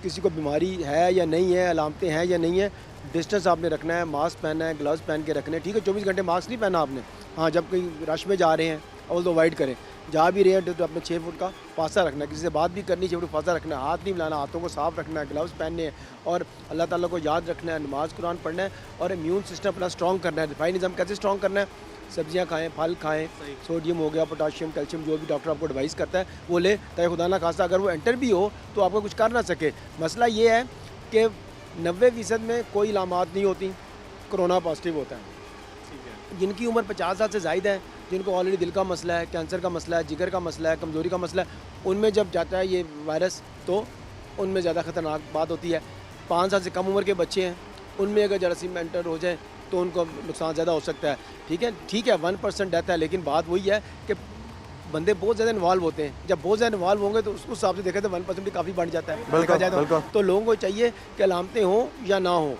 O: किसी को बीमारी है या नहीं है, अलामतें हैं या नहीं है, डिस्टेंस आपने रखना है, मास्क पहनना है, ग्लव्स पहन के रखने हैं, ठीक है। 24 घंटे मास्क नहीं पहना आपने। हाँ, जब कहीं रश में जा रहे हैं और तो अवॉइड करें, जा भी रहे हैं तो अपने 6 फुट का फासला रखना है, किसी से बात भी करनी 6 फुट फासला रखना है, हाथ नहीं मिलाना, हाथों को साफ रखना है, ग्लव्स पहनने हैं और अल्लाह ताला को याद रखना है, नमाज कुरान पढ़ना है और इम्यून सिस्टम अपना स्ट्रॉन्ग करना है। दिफाई निज़ाम कैसे स्ट्रॉन्ग करना है? सब्जियां खाएं, फल खाएं, सोडियम हो गया, पोटाशियम, कैल्शियम, जो भी डॉक्टर आपको एडवाइस करता है वो ले, ताकि खुदा ना खास्ता अगर वो एंटर भी हो तो आपको कुछ कर ना सके। मसला ये है कि 90% में कोई इलामात नहीं होती, कोरोना पॉजिटिव होता है। जिनकी उम्र 50 साल से ज़ायद है, जिनको ऑलरेडी दिल का मसला है, कैंसर का मसला है, जिगर का मसला है, कमज़ोरी का मसला है, उनमें जब जाता है ये वायरस तो उनमें ज़्यादा ख़तरनाक बात होती है। 5 साल से कम उम्र के बच्चे हैं, उनमें अगर जरासीम एंटर हो जाए तो उनको नुकसान ज़्यादा हो सकता है। ठीक है 1% डेथ है, लेकिन बात वही है कि बंदे बहुत ज़्यादा इन्वॉल्व होते हैं। जब बहुत ज़्यादा इन्वॉल्व होंगे तो उस हिसाब से देखा तो 1% भी काफ़ी बढ़ जाता है, देखा जाए तो लोगों को चाहिए कि अलामतें हों या ना हों,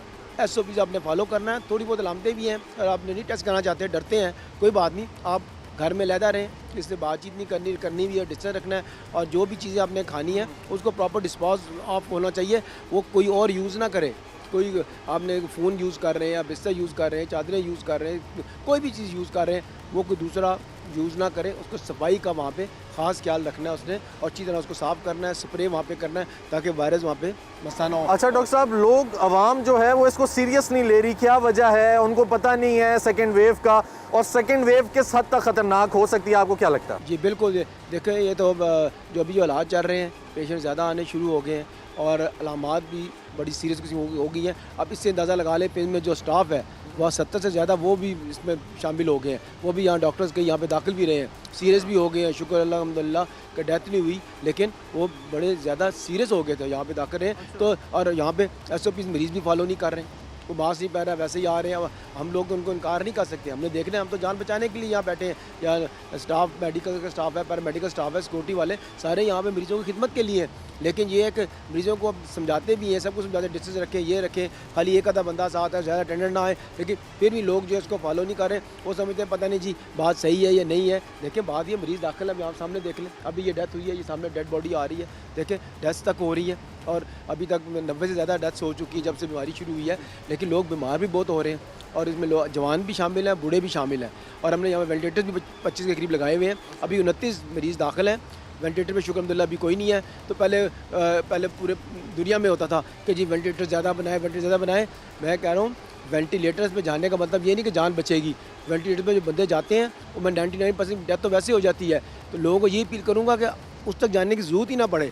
O: SOPs आपने फॉलो करना है। थोड़ी बहुत अलामतें भी हैं और आपने नहीं टेस्ट करना चाहते, डरते हैं, कोई बात नहीं, आप घर में लहदा रहें, इससे बातचीत नहीं करनी भी है, डिस्टेंस रखना है और जो भी चीज़ें आपने खानी है उसको प्रॉपर डिस्पोज ऑफ होना चाहिए, वो कोई और यूज़ ना करे। कोई आपने फ़ोन यूज़ कर रहे हैं या बिस्तर यूज़ कर रहे हैं, चादरें यूज़ कर रहे हैं, कोई भी चीज़ यूज़ कर रहे हैं, वो कोई दूसरा यूज़ ना करें। उसको सफाई का वहाँ पे ख़ास ख्याल रखना है उसने, और अच्छी तरह उसको साफ़ करना है, स्प्रे वहाँ पे करना है ताकि वायरस वहाँ पे मसा ना हो।
A: अच्छा डॉक्टर साहब, लोग आवाम जो है वो इसको सीरियस नहीं ले रही, क्या वजह है? उनको पता नहीं है सेकेंड वेव का, और सेकेंड वेव किस हद तक ख़तरनाक हो सकती है, आपको क्या लगता है?
O: जी बिल्कुल, देखें ये तो जो अभी जो हालात चल रहे हैं, पेशेंट ज़्यादा आने शुरू हो गए हैं और अलामात भी बड़ी सीरियस किस्म हो गई हैं। अब इससे अंदाज़ा लगा लें पेन में जो स्टाफ है वह 70 से ज़्यादा वो भी इसमें शामिल हो गए हैं। वो भी यहाँ डॉक्टर्स के यहाँ पे दाखिल भी रहे हैं, सीरियस भी हो गए हैं। शुक्र अल्हम्दुलिल्लाह कि डेथ नहीं हुई, लेकिन वो बड़े ज़्यादा सीरियस हो गए थे, यहाँ पे दाखिल रहे हैं। तो और यहाँ पे SOPs मरीज़ भी फॉलो नहीं कर रहे हैं, वो मास्क नहीं पहन रहा है, वैसे ही आ रहे हैं। हम लोग तो उनको इनकार नहीं कर सकते, हमने देखना है, हम तो जान बचाने के लिए यहाँ बैठे हैं। या स्टाफ, मेडिकल का स्टाफ है, पैरामेडिकल स्टाफ है, सिक्योरिटी वाले सारे यहाँ पे मरीज़ों की खिदमत के लिए हैं। लेकिन ये है कि मरीज़ों को अब समझाते भी हैं, सबको समझाते हैं डिस्टेंस रखें, ये रखें, खाली एक आधा बंदा साथ है, ज़्यादा अटेंडेंट ना आए। लेकिन फिर भी लोग जो है इसको फॉलो नहीं कर रहे, वो समझते हैं पता नहीं जी बात सही है या नहीं है। देखिए बात ये मरीज़ दाखिल है, आप सामने देख लें, अभी ये डेथ हुई है, ये सामने डेड बॉडी आ रही है, देखें डेथ तक हो रही है, और अभी तक 90 से ज़्यादा डेथ्स हो चुकी है जब से बीमारी शुरू हुई है। लेकिन लोग बीमार भी बहुत हो रहे हैं, और इसमें लोग जवान भी शामिल हैं, बूढ़े भी शामिल हैं। और हमने यहाँ वेंटिलेटर्स भी 25 के करीब लगाए हुए हैं। अभी 29 मरीज़ दाखिल हैं, वेंटिलेटर पे शुक्र अल्हम्दुलिल्लाह अभी कोई नहीं है। तो पहले पूरे दुनिया में होता था कि जी वेंटिलेटर ज़्यादा बनाए, वेंटिलेटर ज़्यादा बनाए। मैं कह रहा हूँ वेंटिलेटर्स पे जाने का मतलब ये नहीं कि जान बचेगी। वेंटिलेटर पे जो बंदे जाते हैं वो मैं 99% डेथ तो वैसे हो जाती है। तो लोगों को ये अपील करूँगा कि उस तक जाने की ज़रूरत ही ना पड़े।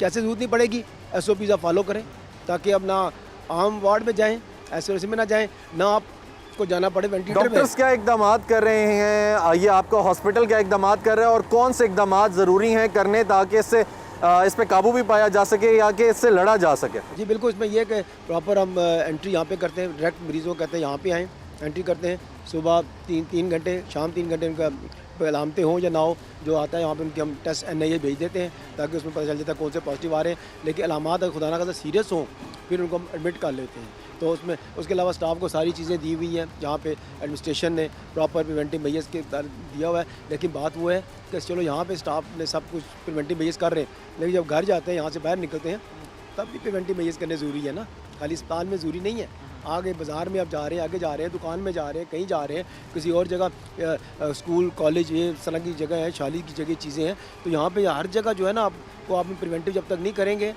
O: कैसे ज़रूरत नहीं पड़ेगी? SOPs आप फॉलो करें ताकि अब ना आम वार्ड में जाएँ, ऐसे में ना जाएँ, ना आप को जाना पड़े वेंटिलेटर में।
A: डॉक्टर्स क्या इकदाम कर रहे हैं, ये आपका हॉस्पिटल क्या इकदाम कर रहा है, और कौन से इकदाम ज़रूरी हैं करने ताकि इससे इस पे काबू भी पाया जा सके या कि इससे लड़ा जा सके? जी
O: बिल्कुल, इसमें यह कि प्रॉपर हम एंट्री यहाँ पे करते हैं, डायरेक्ट मरीज़ों को कहते हैं यहाँ पे आएँ, एंट्री करते हैं। सुबह 3 घंटे, शाम 3 घंटे उनका अलामतें हों या ना हो, जो आता है यहाँ पे उनके हम टेस्ट NIA भेज देते हैं ताकि उसमें पता चल जाता है कौन से पॉजिटिव आ रहे हैं। लेकिन अलामात अगर खुदा ना खास्ता सीरियस हों फिर उनको हम एडमिट कर लेते हैं। तो उसमें उसके अलावा स्टाफ को सारी चीज़ें दी हुई हैं, जहाँ पे एडमिनिस्ट्रेशन ने प्रॉपर प्रिवेंटिव मेजर्स के दिया हुआ है। लेकिन बात वो है कि चलो यहाँ पे स्टाफ ने सब कुछ प्रिवेंटिव मेजर्स कर रहे हैं, लेकिन जब घर जाते हैं, यहाँ से बाहर निकलते हैं, तब भी प्रिवेंटिव मेजर्स करने ज़रूरी है ना। खाली अस्पताल में ज़रूरी नहीं है, आगे बाज़ार में आप जा रहे हैं, आगे जा रहे हैं, दुकान में जा रहे हैं, कहीं जा रहे हैं, किसी और जगह स्कूल कॉलेज ये इस तरह की जगह है, शादी की जगह चीज़ें हैं। तो यहाँ पे हर जगह जो है ना आपको आप प्रिवेंटिव जब तक नहीं करेंगे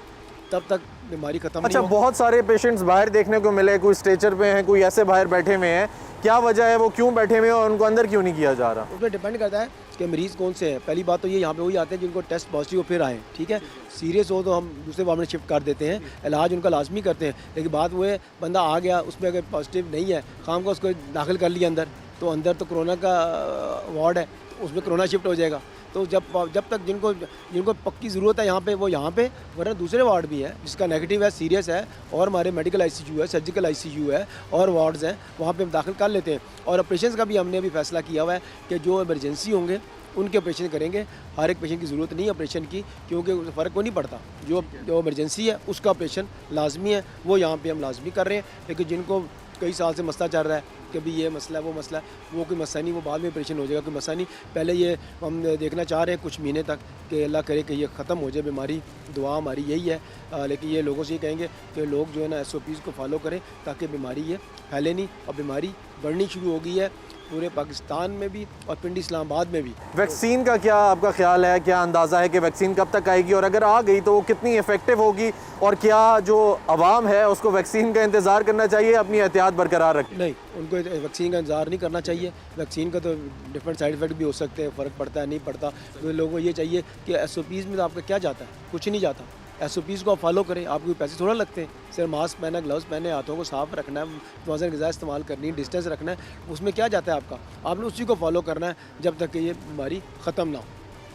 O: तब तक बीमारी खत्म
A: अच्छा,
O: नहीं
A: बहुत सारे पेशेंट्स बाहर देखने को मिले, कोई स्ट्रेचर पे हैं, कोई ऐसे बाहर बैठे हुए हैं, क्या वजह है, वो क्यों बैठे हुए हैं और उनको अंदर क्यों नहीं किया जा रहा?
O: उसमें डिपेंड करता है कि मरीज़ कौन से हैं। पहली बात तो ये यहाँ पे वही आते हैं जिनको टेस्ट पॉजिटिव फिर आए, ठीक है। सीरियस हो तो हम दूसरे वार्ड में शिफ्ट कर देते हैं, इलाज उनका लाजमी करते हैं। लेकिन बात वो है बंदा आ गया, उसमें अगर पॉजिटिव नहीं है, खाम को उसको दाखिल कर लिया अंदर, तो अंदर तो कोरोना का वार्ड है, तो उसमें कोरोना शिफ्ट हो जाएगा। तो जब तक जिनको पक्की ज़रूरत है यहाँ पे वो यहाँ पे, वरना दूसरे वार्ड भी है जिसका नेगेटिव है, सीरियस है, और हमारे मेडिकल ICU है, सर्जिकल ICU है, और वार्ड्स हैं, वहाँ पे हम दाखिल कर लेते हैं। और ऑपरेशन का भी हमने अभी फैसला किया हुआ है कि जो इमरजेंसी होंगे उनके ऑपरेशन करेंगे। हर एक पेशेंट की ज़रूरत नहीं है ऑपरेशन की, क्योंकि फ़र्क को नहीं पड़ता। जो इमरजेंसी है उसका ऑपरेशन लाजमी है, वो यहाँ पे हम लाजमी कर रहे हैं। लेकिन जिनको कई साल से मसला चल रहा है कि भी ये मसला है वो मसला है, वो कोई मसला नहीं, वो बाद में ऑपरेशन हो जाएगा, कोई मसला नहीं। पहले ये हम देखना चाह रहे हैं कुछ महीने तक कि अल्लाह करे कि ये ख़त्म हो जाए बीमारी, दुआ हमारी यही है। लेकिन ये लोगों से ये कहेंगे कि लोग जो है ना SOPs को फॉलो करें ताकि बीमारी ये फैले नहीं। और बीमारी बढ़नी शुरू हो गई है पूरे पाकिस्तान में भी और पिंडी इस्लामाबाद में भी।
A: वैक्सीन का क्या आपका ख्याल है, क्या अंदाज़ा है कि वैक्सीन कब तक आएगी, और अगर आ गई तो वो कितनी इफ़ेक्टिव होगी, और क्या जो आवाम है उसको वैक्सीन का इंतज़ार करना चाहिए, अपनी एहतियात बरकरार रखें?
O: नहीं, उनको वैक्सीन का इंतज़ार नहीं करना चाहिए। वैक्सीन का तो डिफरेंट साइड इफ़ेक्ट भी हो सकते हैं, फ़र्क पड़ता है नहीं पड़ता। तो लोगों को ये चाहिए कि SOPs में तो आपका क्या जाता है, कुछ नहीं जाता। SOPs को आप फॉलो करें, आपको पैसे थोड़ा लगते हैं, सिर्फ मास्क पहना, ग्लव्स पहने, हाथों को साफ़ रखना है, मुतवाज़िन ग़िज़ा इस्तेमाल करनी है, डिस्टेंस रखना है, उसमें क्या जाता है आपका। आपने उसी को फॉलो करना है जब तक कि ये बीमारी ख़त्म ना हो।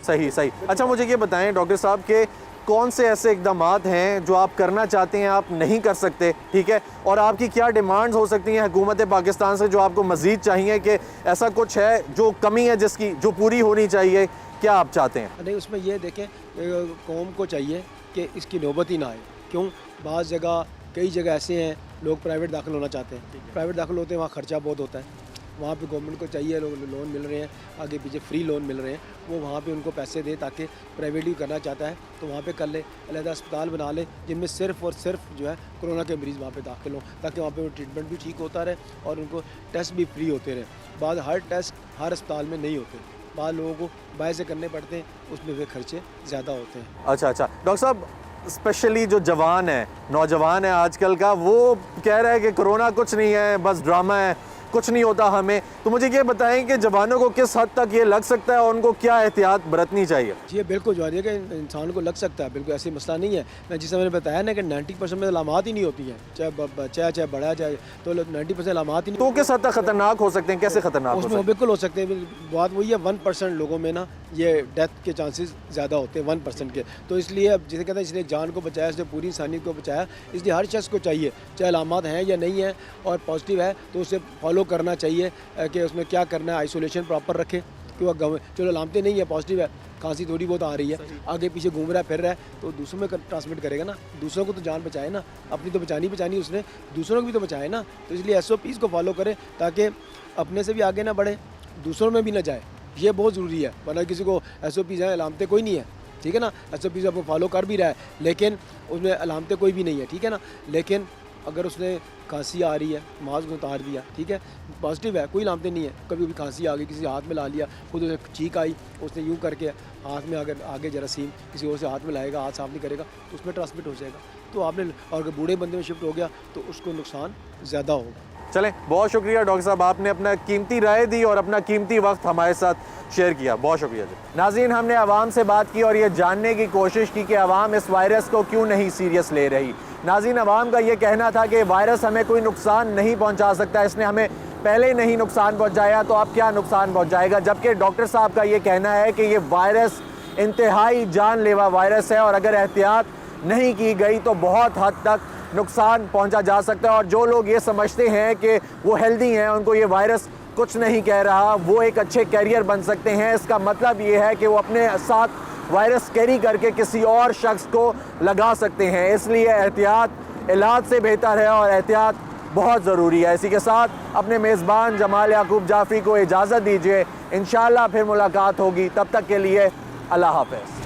A: सही। अच्छा, मुझे ये बताएं डॉक्टर साहब के कौन से ऐसे इकदाम हैं जो आप करना चाहते हैं, आप नहीं कर सकते, ठीक है, और आपकी क्या डिमांड्स हो सकती हैं हुकूमत पाकिस्तान से जो आपको मज़ीद चाहिए, कि ऐसा कुछ है जो कमी है जिसकी जो पूरी होनी चाहिए, क्या आप चाहते हैं?
O: नहीं, उसमें ये देखें कौम को चाहिए कि इसकी नौबत ही ना आए। क्यों? बाज़ जगह कई जगह ऐसे हैं लोग प्राइवेट दाखिल होना चाहते हैं, प्राइवेट दाखिल होते हैं वहाँ ख़र्चा बहुत होता है, वहाँ पे गवर्नमेंट को चाहिए लोन मिल रहे हैं, आगे पीछे फ्री लोन मिल रहे हैं, वो वहाँ पे उनको पैसे दे ताकि प्राइवेटली करना चाहता है तो वहाँ पे कर ले, अलहदा अस्पताल बना ले जिनमें सिर्फ और सिर्फ जो है कोरोना के मरीज़ वहाँ पे दाखिल हों, ताकि वहाँ पे ट्रीटमेंट भी ठीक होता रहे और उनको टेस्ट भी फ्री होते रहे। बाद हर टेस्ट हर अस्पताल में नहीं होते, बाद लोगों को बाहर से करने पड़ते हैं, उसमें वे खर्चे ज़्यादा होते हैं।
A: अच्छा, डॉक्टर साहब, स्पेशली जो जवान है, नौजवान है आजकल का, वो कह रहा है कि कोरोना कुछ नहीं है, बस ड्रामा है, कुछ नहीं होता हमें। तो मुझे ये बताएं कि जवानों को किस हद तक ये लग सकता है और उनको क्या एहतियात बरतनी चाहिए?
O: जी बिल्कुल जो है कि इंसान को लग सकता है, बिल्कुल ऐसी मसला नहीं है। मैं जिस मैंने बताया ना कि 90% में अलामात ही नहीं होती हैं, चाहे बच्चा है चाहे बड़ा है, चाहे तो 90% अलामात ही नहीं।
A: तो किस हद तक खतरनाक हो सकते हैं, कैसे खतरनाक हो सकते हैं?
O: बिल्कुल हो सकते हैं। बात वही है 1% लोगों में ना ये डेथ के चांसेस ज़्यादा होते हैं 1% के। तो इसलिए अब जिसे कहते हैं इसने जान को बचाया, इसने पूरी इंसानियत को बचाया, इसलिए हर शख्स को चाहिए चाहे अलामात हैं या नहीं है और पॉजिटिव है तो उसे फॉलो करना चाहिए कि उसमें क्या करना है, आइसोलेशन प्रॉपर रखे कि वह चलो अलामतें नहीं है, पॉजिटिव है, खांसी थोड़ी बहुत आ रही है, आगे पीछे घूम रहा है फिर रहा है तो दूसरों में ट्रांसमिट करेगा ना, दूसरों को तो जान बचाए ना, अपनी तो बचानी उसने, दूसरों को भी तो बचाए ना। तो इसलिए SOPs को फॉलो करें ताकि अपने से भी आगे ना बढ़े, दूसरों में भी ना जाए, ये बहुत ज़रूरी है। वरना किसी को SOPs हैं, अलामतें कोई नहीं है, ठीक है ना, SOPs आपको फॉलो कर भी रहा है लेकिन उसमें अलामतें कोई भी नहीं है, ठीक है ना, लेकिन अगर उसने खांसी आ रही है, मास्क उतार दिया, ठीक है, पॉजिटिव है, कोई अलामतें नहीं है, कभी भी खांसी आ गई, किसी हाथ में ला लिया, खुद उसे चीख आई, उसने यूँ करके हाथ में अगर आगे जरासीम किसी और से हाथ में लाएगा, हाथ साफ नहीं करेगा तो उसमें ट्रांसमिट हो जाएगा। तो आपने और अगर बूढ़े बंदे में शिफ्ट हो गया तो उसको नुकसान ज़्यादा होगा।
A: चलें, बहुत शुक्रिया डॉक्टर साहब, आपने अपना कीमती राय दी और अपना कीमती वक्त हमारे साथ शेयर किया, बहुत शुक्रिया जी। नाज़रीन, हमने आवाम से बात की और ये जानने की कोशिश की कि आवाम इस वायरस को क्यों नहीं सीरियस ले रही। नाज़रीन, आवाम का ये कहना था कि वायरस हमें कोई नुकसान नहीं पहुंचा सकता, इसने हमें पहले नहीं नुकसान पहुंचाया तो अब क्या नुकसान पहुंचाएगा। जबकि डॉक्टर साहब का ये कहना है कि ये वायरस इंतहाई जानलेवा वायरस है और अगर एहतियात नहीं की गई तो बहुत हद तक नुकसान पहुंचा जा सकता है। और जो लोग ये समझते हैं कि वो हेल्दी हैं, उनको ये वायरस कुछ नहीं कह रहा, वो एक अच्छे कैरियर बन सकते हैं, इसका मतलब ये है कि वो अपने साथ वायरस कैरी करके किसी और शख्स को लगा सकते हैं। इसलिए एहतियात इलाज से बेहतर है और एहतियात बहुत ज़रूरी है। इसी के साथ अपने मेज़बान जमाल याकूब जाफरी को इजाज़त दीजिए, इंशाअल्लाह फिर मुलाकात होगी, तब तक के लिए अल्लाह हाफ़िज़।